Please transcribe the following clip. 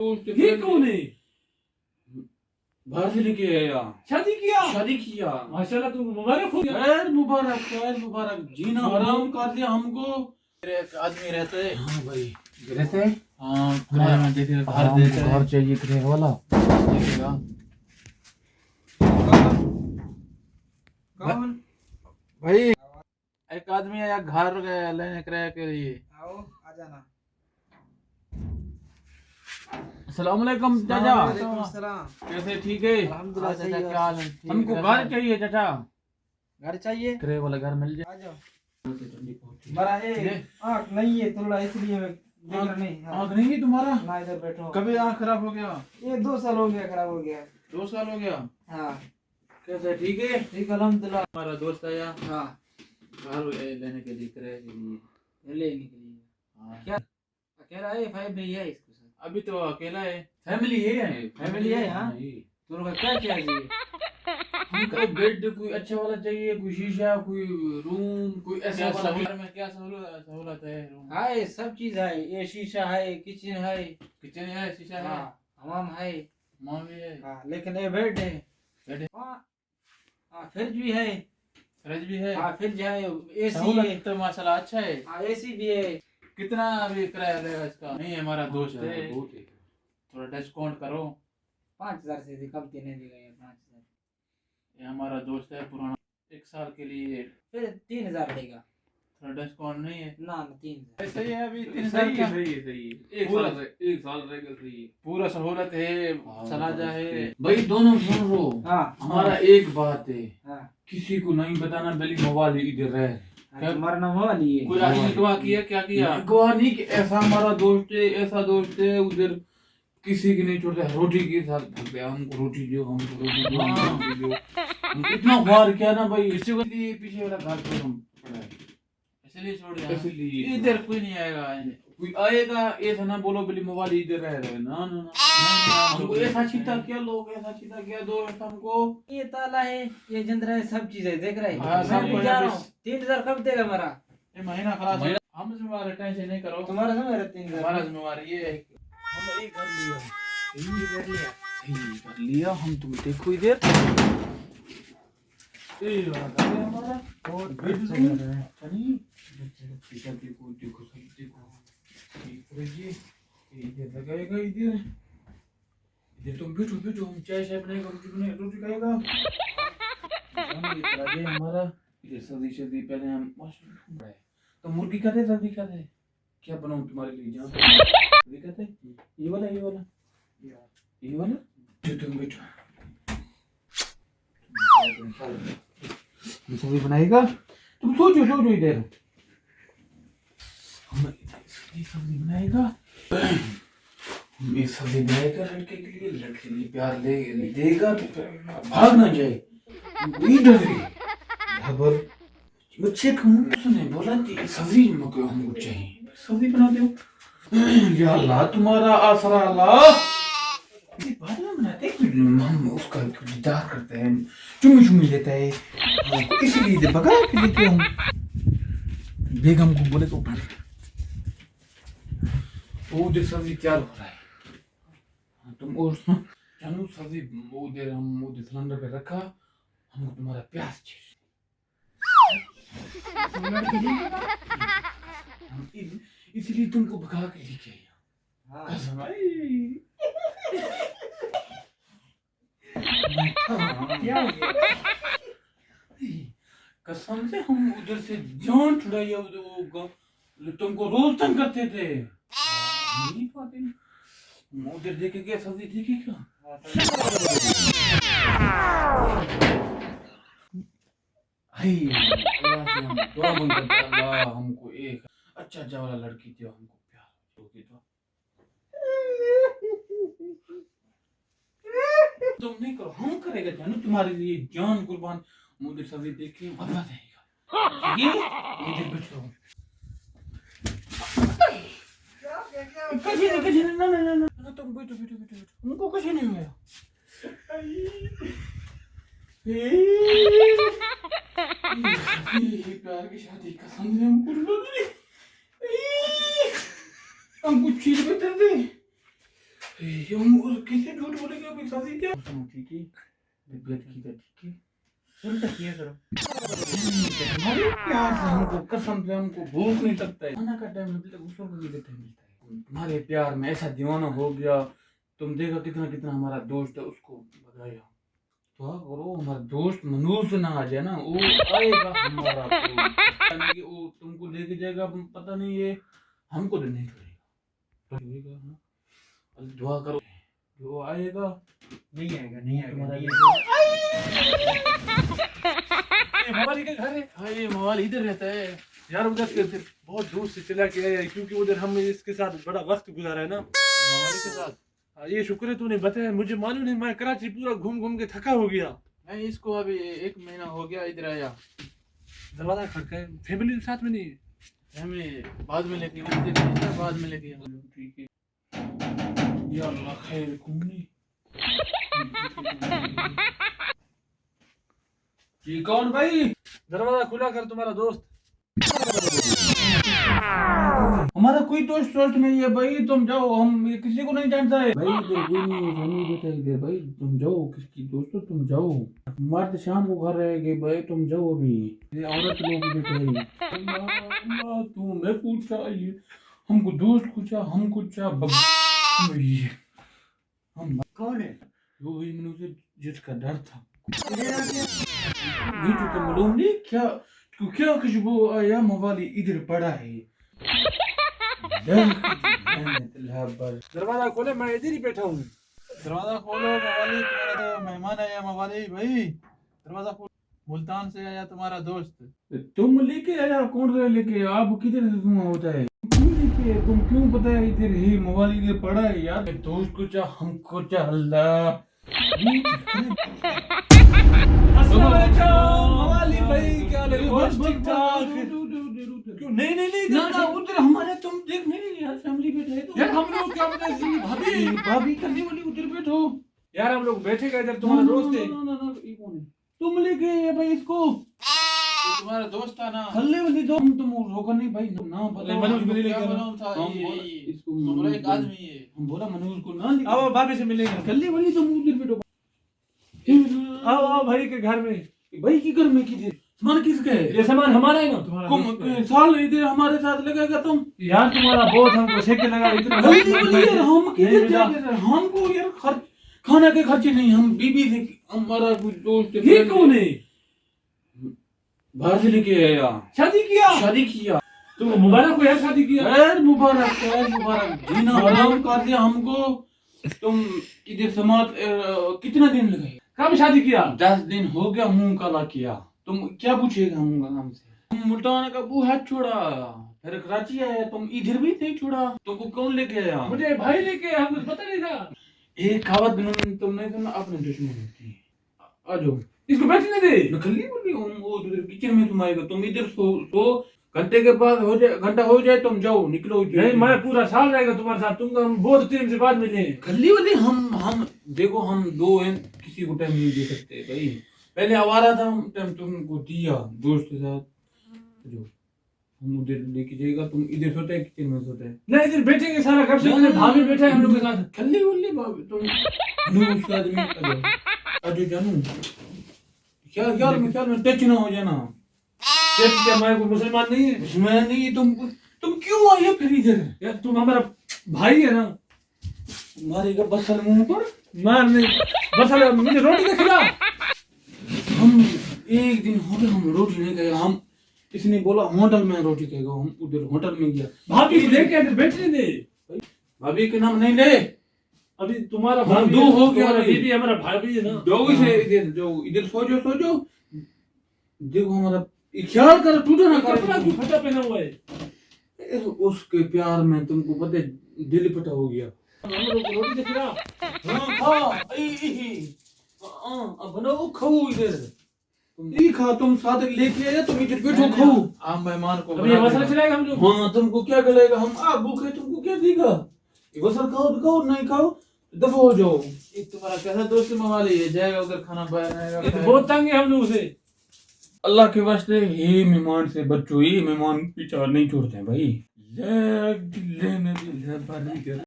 ये कौन है? बाहर से लेके आया। शादी किया? शादी किया। माशाल्लाह, तू मुबारक हो। खैर मुबारक, खैर मुबारक। जीना हराम कर दिया हमको। एक आदमी रहता है। हाँ भाई, रहते हैं। हाँ, किराया में देते हैं, घर देते हैं। घर चाहिए किराए वाला देखेगा। कौन? भाई एक आदमी आया घर लेने किराए के लिए। आओ, आ जाना। अस्सलाम वालेकुम चाचा। वालेकुम सलाम। कैसे? ठीक है अल्हम्दुलिल्लाह, सही चाचा, है। क्या हाल है? ठीक हमको है, घर सही। चाहिए चाचा। घर चाहिए? किराए वाला घर मिल जाए। आ जाओ। बड़ा है, आँख नहीं है थोड़ा, इसलिए मैं देख रहा नहीं। हाँ। आँख नहीं है तुम्हारा? ना, इधर बैठो। कभी आँख खराब हो गया? ये 2 साल हो गया, खराब हो गया। 2 साल हो गया? हाँ कैसे? ठीक है। ठीक, अल्हम्दुलिल्लाह। हमारा दोस्त आया हाँ, घर लेने के लिए, किराए के लिए। ले निकलिए। हाँ। क्या अकेला है? 5 भाई है इसको साथ? अभी तो अकेला है। फैमिली है। फैमिली है, हाँ। तुम लोग क्या चाहिए? हमको बेड कोई अच्छा वाला चाहिए, कोई शीशा, कोई रूम, कोई ऐसा वाला। घर में क्या सहूलत है? रूम है, सब चीज है। ये शीशा है, किचन है। किचन है, शीशा है, हाँ, हमाम है। माँ भी है। हाँ, लेकिन ये बेड है। बेड है। हाँ, फ्रिज भी है। फ्रिज भी है। हाँ, फ्रिज है, एसी है। सहूलत तो माशाल्लाह अच्छा है। हाँ, एसी भी है। कितना अभी किराया रहेगा इसका? नहीं, हमारा दोस्त है, थोड़ा डिस्काउंट करो। 5,000 से कम तो नहीं देगा यार। 5,000 ये हमारा दोस्त है पुराना, 1 साल के लिए। फिर 3,000 देगा। थोड़ा डिस्काउंट नहीं है? ना, 3,000 सही है। अभी 3 सही साल का है, सही है, सही है। पूरा 1 साल रहेगा, सही है। पूरा सहूलत है, हाँ, चला बस जाए। ठीक। भाई दोनों सुन लो। हाँ, हमारा एक बात है, हाँ। किसी को नहीं बताना बली मोबाइल इधर है। हाँ, तुम्हारा नाम हुआ लिए? कोई आदमी गवाह किया, क्या किया? गवाह नहीं कि ऐसा हमारा दोस्त है, ऐसा दोस्त है, उधर किसी की नहीं छोड़ता। रोटी के साथ भागते हैं, हमको रोटी दो, हमको रोटी दो, हमको रोटी दो। हम इतना वार किया ना भाई, किसी को लिए पीछे वाला घर पर हम पड़ा है। इसलिए छोड़ दिया। इसलिए इधर कोई नहीं आएगा। कोई आएगा ऐसा ना बोलो बली मोबाइल इधर रह रहे। ना ना ना, हमको ऐसा छीटा किया, लोग ऐसा छीटा किया दोस्त हमको। ये ताला है, ये जंदरा है, सब चीजें देख रहे हैं। हाँ, सब मैं भी कुछ जा है, रहा हूँ। 3,000 कब देगा हमारा? ये महीना खलास है। हम जिम्मेवार, टेंशन नहीं करो। तुम्हारा समय है 3,000। हमारा जिम्मेवार ये है कि हम एक कर लिया, ये कर लिया। सही कर लिया हम। तुम देखो इधर, ये वाला घर है हमारा। और बेडरूम चलिए, शीशा देखो, देखो सही देखो। ये इधर लगाएगा, इधर इधर तुम बैठो बैठो, हम चाय शाय बनाएगा, रोटी खाएगा। ये हमारा इधर सर्दी सर्दी पहले हम माशा तो मुर्गी का दे, सर्दी का दे, क्या बनाऊं तुम्हारे लिए? जहाँ सर्दी का दे, ये वाला ये वाला ये वाला जो तुम बैठो, हम सब्जी बनाएगा, तुम सोचो सोचो इधर। हम इधर सब्जी बनाएगा, हम एक सब्जी बनाएगा लड़के के लिए, लड़के के लिए प्यार ले देगा तो भाग ना जाए। इधर खबर बच्चे सुने बोला कि सब्जी हमको चाहिए, सब्जी बना दो। या अल्लाह तुम्हारा आसरा अल्लाह। बाद में बनाते हैं, हम उसका दीदार करते हैं, चुम्मी चुम्मी लेता है, इसलिए भगा के लेते हम। बेगम को बोले तो उठा ले, वो उधर सब्जी तैयार हो रहा है। तुम और जानू सब्जी उधर हम उधर सिलेंडर पे रखा, हमको तुम्हारा प्यास चाहिए। इसलिए तुमको भगा के लेके आया। कसम क्या हो गया? कसम से हम उधर से जान छुड़ाई, वो तुमको रोज तंग करते थे। नहीं पाते, हम उधर देखे क्या सब्जी देखी क्या? अल्लाह से हम दुआ मांगते हैं, अल्लाह हमको एक अच्छा वाला लड़की दे, हमको प्यार होगी तो। तुम नहीं करो, हम करेगा जानू, तुम्हारे लिए जान कुर्बान। मुझे सब्जी देख के मजा आएगा। ये इधर बैठो, कहीं ना ना ना ना, तुम बैठो बैठो बैठो बैठो, उनको कुछ नहीं हुआ। प्यार की शादी कसम से हम कुछ चीज बता दे। किसे झूठ बोलेगा अभी शादी क्या ठीक है तबीयत की तो ठीक है सुन तक किया करो हमारे प्यार से हमको कसम से हमको भूख नहीं लगता है खाना का टाइम मिलता है उसको भी टाइम मिलता है तुम्हारे प्यार में ऐसा दीवाना हो गया तुम देखा कितना कितना हमारा दोस्त है उसको बताया तो करो हमारा दोस्त मनूज ना आ जाए ना वो आएगा हमारा यानी वो तुमको लेके जाएगा पता नहीं ये हमको तो नहीं करेगा तो दुआ करो जो आएगा नहीं आएगा नहीं आएगा तुम्हारा मोबाइल के घर है। हाँ ये मोबाइल इधर रहता है यार उधर से बहुत दूर से चला के आया क्योंकि उधर हम इसके साथ बड़ा वक्त गुजारा है ना मोबाइल के साथ हाँ, ये शुक्र है तूने बताया मुझे मालूम नहीं मैं कराची पूरा घूम घूम के थका हो गया। नहीं इसको अभी 1 महीना हो गया इधर आया दरवाजा खड़काए फैमिली के साथ में नहीं है। हमें बाद में लेके इधर बाद में लेके ठीक है या अल्लाह खैर कुमनी ये कौन भाई? दरवाजा खुला कर तुम्हारा दोस्त। हमारा कोई दोस्त नहीं है भाई तुम जाओ हम ये किसी को नहीं जानता है भाई इधर कोई नहीं है नहीं बेटा इधर भाई तुम जाओ किसकी दोस्तों तुम जाओ मर्द शाम को घर रहेंगे भाई तुम जाओ अभी ये औरत लोग बेटे अल्लाह तू मैं पूछा ये हमको दोस्त पूछा हम पूछा हम कौन है वो ही मैंने जिसका डर था ये तो मालूम नहीं क्या क्या खुशबू आया मवाली इधर पड़ा है दरवाजा खोले मैं इधर ही बैठा हूँ। दरवाजा खोलो मवाली तुम्हारा तो मेहमान आया मवाली भाई दरवाजा खोलो मुल्तान से आया तुम्हारा दोस्त तुम लेके आया कौन रहे लेके आप किधर से तुम होता है क्यों लेके तुम क्यों पता है इधर ही मोबाइल इधर पड़ा है यार दोस्त को चाह हमको चाह अल्लाह मवाली भाई क्या ले ठीक ठाक क्यों नहीं नहीं नहीं ना उधर हमारे तुम देख नहीं यार फैमिली बैठे है यार हम लोग क्या बता भाभी भाभी करने वाली उधर बैठो यार हम लोग बैठे गए इधर तुम्हारा दोस्त है ये कौन है तुम लेके आए भाई इसको तुम्हारा दोस्त था ना खल्ले वाली दो तुम रोको नहीं भाई ना पता मनोज को नहीं लेके मालूम था इसको तुम्हारा एक आदमी है हम बोला मनोज को ना लेके आओ भाभी से मिलेंगे। खल्ले वाली तुम उधर बैठो आओ आओ भाई के घर में। भाई की घर में किधर सामान किसका है ये सामान हमारा है ना तुम साल इधर हमारे साथ लगेगा तुम यार तुम्हारा बहुत हमको सेके लगा इतना खल्ले वाली यार हम किधर जाके हमको यार खर्च खाना के खर्चे नहीं हम बीबी से हमारा कुछ दोस्त ये कौन है? बाहर से लेके आया शादी किया तुम मुबारक हो यार शादी किया। खैर मुबारक जीना हराम कर दिया हमको तुम इधर समाज कितना दिन लगाए कब शादी किया? 10 दिन हो गया मुंह काला किया तुम क्या पूछेगा हमसे हम मुल्तान का बू हाथ छोड़ा फिर कराची आया तुम इधर भी नहीं छोड़ा तुमको कौन लेके आया मुझे भाई लेके हमको पता नहीं था। एक कहावत तुमने सुना अपने दुश्मन होती है आ जाओ इसको बैठने दे। नकली बोली वो उधर किचन में तुम आएगा तुम इधर सो घंटे के बाद हो जाए घंटा हो जाए तुम जाओ निकलो नहीं मैं पूरा साल रहेगा तुम्हारे साथ तुम हम बहुत टाइम से बाद मिले। खल्ली वाली हम देखो हम दो हैं किसी को टाइम नहीं दे सकते भाई पहले आवारा था हम टाइम तुमको दिया दोस्त के साथ जो हम उधर लेके जाएगा तुम इधर सोते है किचन में सोते है नहीं इधर बैठेंगे सारा कब से भाभी बैठा है हम लोग के साथ। खल्ली वाली भाभी तुम नू उसका आदमी अजय जानू क्या में टच ना हो जाना क्या मैं कोई मुसलमान नहीं है? मैं नहीं तुम क्यों आए फिर इधर यार तुम हमारा भाई है ना मारेगा बसल मुंह पर मार नहीं बस मुझे रोटी के खिला। हम एक दिन हो गया हम रोटी नहीं खाए हम इसने बोला होटल में रोटी खाएगा हम उधर होटल में गया भाभी लेके इधर बैठने दे। भाभी के नाम नहीं ले अभी तुम्हारा हम भाभी दो हो गया तुम्हारा अभी। बीबी हमारा भाभी है ना। जाओ इसे इधर सो जाओ देखो हमारा ख्याल कर टूटा ना कपड़ा कर क्यों फटा पहना हुआ है? उसके प्यार में तुमको पता है दिल फटा हो गया हम लोग को रोटी के खिला। हाँ खा अब बनाओ खाओ इधर तुम खा तुम साथ लेके आया तुम इधर बैठो खाओ आप मेहमान को अभी ये मसाला खिलाएगा हम लोग। हाँ तुमको क्या गलेगा हम आप भूखे तुमको क्या देगा ये बसर खाओ तो खाओ नहीं खाओ दफा हो जाओ एक तुम्हारा कैसा दोस्त मवाली है जाएगा उधर खाना बनाएगा ये तो बहुत तंग है हम लोग से। अल्लाह के वास्ते ये मेहमान से बच्चों ये मेहमान पीछा नहीं छोड़ते हैं भाई ले लेने